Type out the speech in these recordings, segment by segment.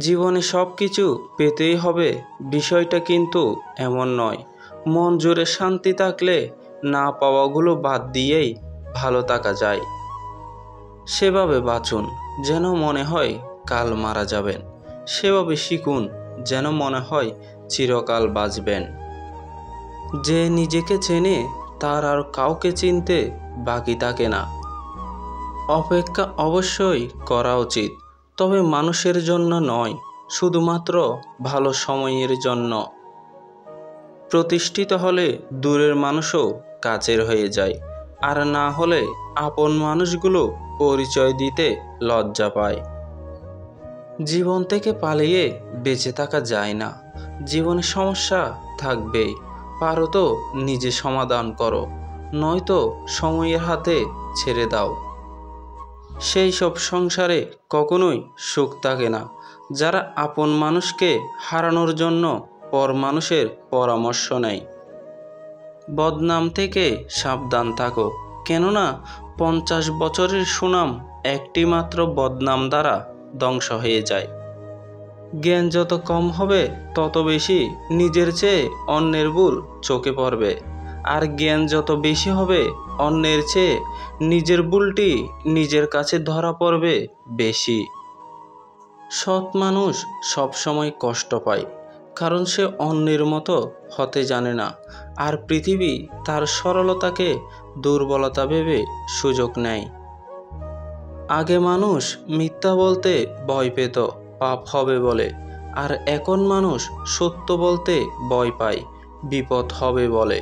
জীবনে সব কিছু পেতেই হবে বিষয়টা কিন্তু এমন নয়। মন জুড়ে শান্তি থাকলে না পাওয়াগুলো বাদ দিয়েই ভালো থাকা যায়। সেভাবে বাঁচুন যেন মনে হয় কাল মারা যাবেন। সেভাবে শিখুন যেন মনে হয় চিরকাল বাঁচবেন। যে নিজেকে চেনে তার আর কাউকে চিনতে বাকি থাকে না। অপেক্ষা অবশ্যই করা উচিত, তবে মানুষের জন্য নয়, শুধুমাত্র ভালো সময়ের জন্য। প্রতিষ্ঠিত হলে দূরের মানুষও কাছের হয়ে যায়, আর না হলে আপন মানুষগুলো পরিচয় দিতে লজ্জা পায়। জীবন থেকে পালিয়ে বেঁচে থাকা যায় না। জীবনে সমস্যা থাকবেই, পারো তো নিজে সমাধান করো, নয়তো সময়ের হাতে ছেড়ে দাও। সেই সব সংসারে কখনোই সুখ থাকে না যারা আপন মানুষকে হারানোর জন্য পর মানুষের পরামর্শ নেয়। বদনাম থেকে সাবধান থাকো, কেননা 50 বছরের সুনাম একটি মাত্র বদনাম দ্বারা ধ্বংস হয়ে যায়। জ্ঞান যত কম হবে তত বেশি নিজের চেয়ে অন্যের ভুল চোখে পড়বে, আর জ্ঞান যত বেশি হবে অন্যের চেয়ে নিজের ভুলটি নিজের কাছে ধরা পড়বে বেশি। সৎ মানুষ সবসময় কষ্ট পায়, কারণ সে অন্যের মতো হতে জানে না, আর পৃথিবী তার সরলতাকে দুর্বলতা ভেবে সুযোগ নেয়। আগে মানুষ মিথ্যা বলতে ভয় পেত পাপ হবে বলে, আর এখন মানুষ সত্য বলতে ভয় পায় বিপদ হবে বলে।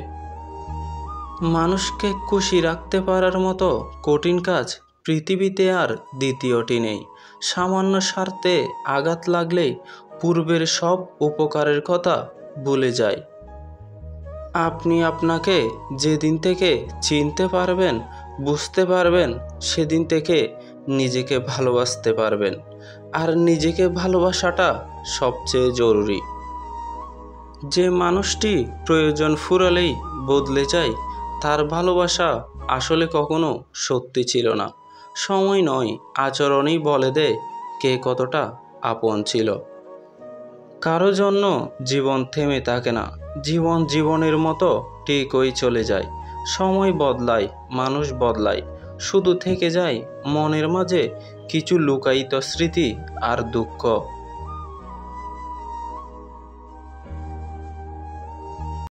মানুষকে খুশি রাখতে পারার মতো কঠিন কাজ পৃথিবীতে আর দ্বিতীয়টি নেই। সামান্য স্বার্থে আঘাত লাগলেই পূর্বের সব উপকারের কথা ভুলে যায়। আপনি আপনাকে যেদিন থেকে চিনতে পারবেন, বুঝতে পারবেন, সেদিন থেকে নিজেকে ভালোবাসতে পারবেন। আর নিজেকে ভালোবাসাটা সবচেয়ে জরুরি। যে মানুষটি প্রয়োজন ফুরালেই বদলে যায়, তার ভালোবাসা আসলে কখনো সত্যি ছিল না। সময় নয়, আচরণই বলে দেয় কে কতটা আপন ছিল। কারো জন্য জীবন থেমে থাকে না, জীবন জীবনের মতো ঠিকই চলে যায়। সময় বদলায়, মানুষ বদলায়, শুধু থেকে যায় মনের মাঝে কিছু লুকায়িত স্মৃতি আর দুঃখ।